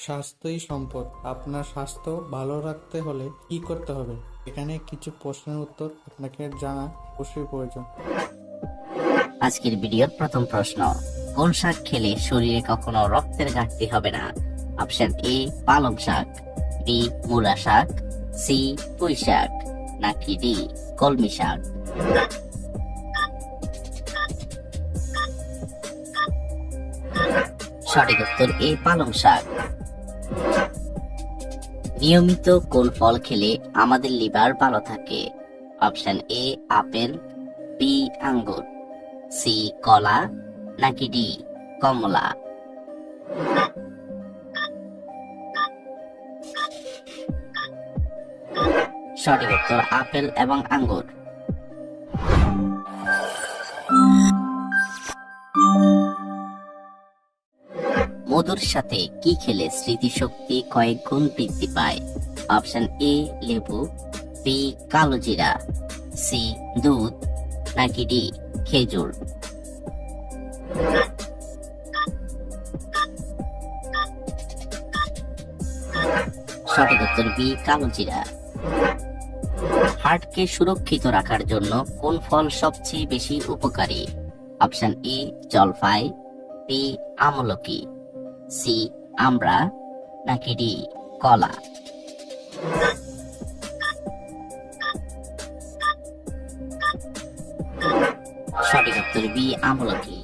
স্বাস্থ্যই সম্পদ। আপনার স্বাস্থ্য ভালো রাখতে হলে কি করতে হবে? এখানে কিছু প্রশ্নের উত্তর আপনাকে জানা অবশ্যই প্রয়োজন। আজকের ভিডিওর প্রথম প্রশ্ন, কোন শাক খেলে শরীরে কখনো রক্তের ঘাটতি হবে না? অপশন এ পালং শাক, বি মূলা শাক, সি পুঁই শাক, নাকি ডি কলমি শাক? সঠিক উত্তর এ পালং শাক। নিয়মিত কোন ফল খেলে আমাদের লিভার ভালো থাকে? অপশন এ আপেল, বি আঙ্গুর, সি কলা, নাকি ডি কমলা? সঠিক উত্তর আপেল এবং আঙ্গুর। মধুর সাথে কি খেলে স্মৃতিশক্তি কয়েক গুণ বৃদ্ধি পায়? অপশন এ লেবু, বি কালো জিরা, সি দুধ, নাকি ডি খেজুর? সঠিক উত্তর বি কালো জিরা। হার্টকে সুরক্ষিত রাখার জন্য কোন ফল সবচেয়ে বেশি উপকারী? অপশন এ জলপাই, বি আমলকি, সি আমড়া, নাকি ডি কলা? সঠিক উত্তর বি আমলকি।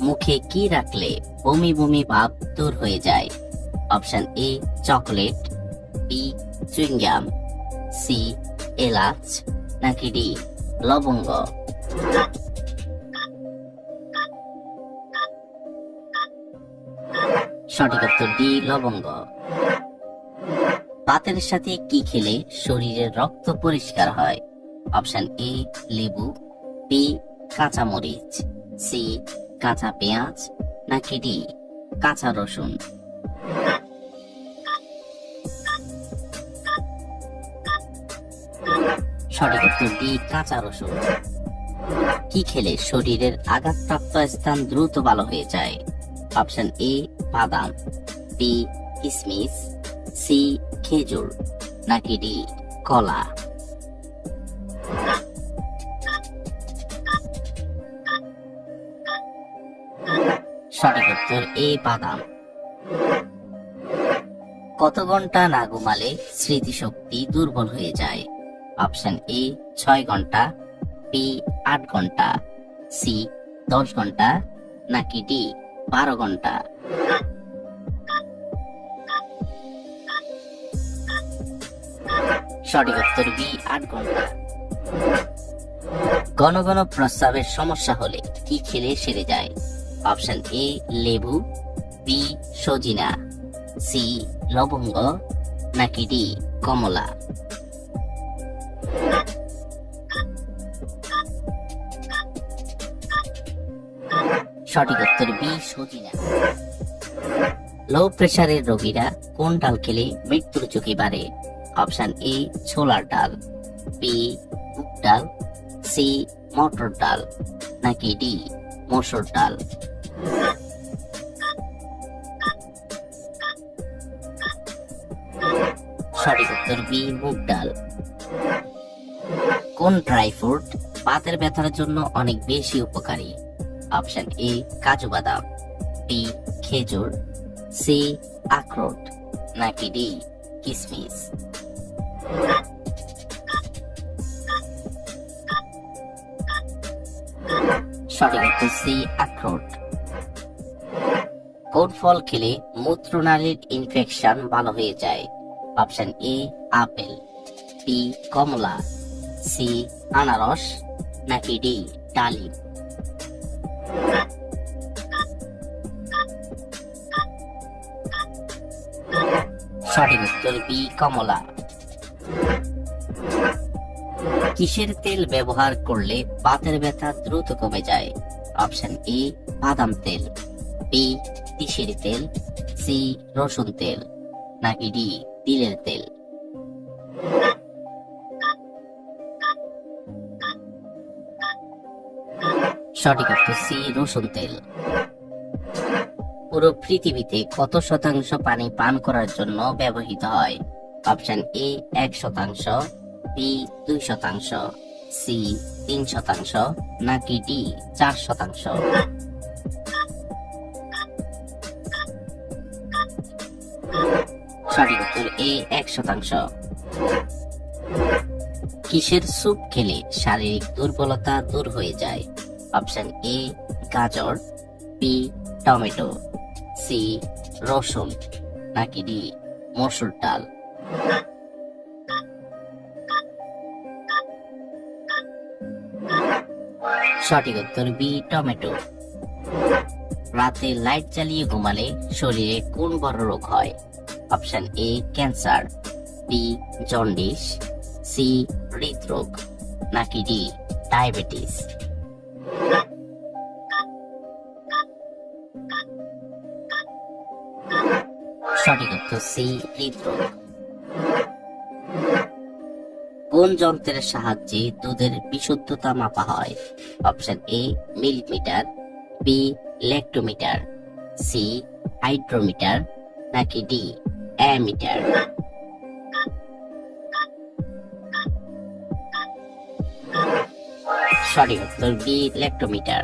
মুখে কি রাখলে বমি বমি ভাব দূর হয়ে যায়? Option A chocolate, B chewing gum, C এলাচ, নাকি ডি লবঙ্গ? সঠিক উত্তর ডি লবঙ্গ। ভাতের সাথে কি খেলে শরীরের রক্ত পরিষ্কার হয়? অপশন এ লেবু, বি কাঁচা মরিচ, সি কাঁচা পেঁয়াজ, নাকি ডি কাঁচা রসুন? সঠিক উত্তর ডি কাঁচা রসুন। কি খেলে শরীরের আঘাতপ্রাপ্ত স্থান দ্রুত ভালো হয়ে যায়? অপশন এ বাদাম, বি কিশমিশ, সি খেজুর, নাকি ডি কলা? সঠিক উত্তর এ বাদাম। কত ঘন্টা না ঘুমালে স্মৃতিশক্তি দুর্বল হয়ে যায়? অপশন এ 6 ঘন্টা, বি 8 ঘন্টা, সি 10 ঘন্টা, নাকি ডি 12 ঘন্টা? সঠিক উত্তর বি 8 ঘন্টা। ঘন ঘন প্রস্রাবের সমস্যা হলে কি খেলে সেরে যায়? অপশন এ লেবু, বি সজিনা, সি লবঙ্গ, নাকি ডি কমলা? সঠিক উত্তর বি সজিনা। লো প্রেসারের রোগীরা কোন ডাল খেলে মৃত্যুর ঝুঁকি বাড়ে? অপশন এ ছোলার ডাল, বি মুগ ডাল, সি মটর ডাল, নাকি ডি মসুর ডাল? সঠিক উত্তর বি মুগ ডাল। কোন ড্রাই ফ্রুট বাতের ব্যথার জন্য অনেক বেশি উপকারী? অপশন এ কাজু বাদাম, বি খেজুর, সি আখরোট, নাকি ডি কিশমিশ? সঠিক উত্তর সি আখরোট। কোন ফল খেলে মূত্রনালীর ইনফেকশন ভালো হয়ে যায়? অপশন এ আপেল, বি কমলা, সি আনারস, নাকি ডি ডালিম? সঠিক উত্তর বি কমলা। কিসের তেল ব্যবহার করলে বাতের ব্যথা দ্রুত কমে যায়? অপশন এ বাদাম তেল, বি তিসির তেল, সি রসুন তেল, নাকি ডি তিলের তেল? সঠিক উত্তর সি রসুন তেল। পুরো পৃথিবীতে কত শতাংশ পানি পান করার জন্য ব্যবহৃত হয়? অপশন এ 1%, বি 2%, সি 3%, নাকি ডি 4%? সঠিক উত্তর এ 1%। কিসের স্যুপ খেলে শারীরিক দুর্বলতা দূর হয়ে যায়? অপশন এ গাজর, বি টমেটো, সি রসুন, নাকি ডি মসুর ডাল? সঠিক উত্তর বি টমেটো। রাতে লাইট জ্বালিয়ে ঘুমালে শরীরে কোন বড় রোগ হয়? Option A cancer, B jaundice, C হৃদরোগ, নাকি ডি ডায়াবেটিস? সঠিক উত্তর সি হৃদরোগ। কোন যন্ত্রের সাহায্যে দুধের বিশুদ্ধতা মাপা হয়? Option A milk meter, B lactometer, C hydrometer, নাকি ডি অ্যামিটার? সঠিক উত্তর বি ল্যাক্টোমিটার।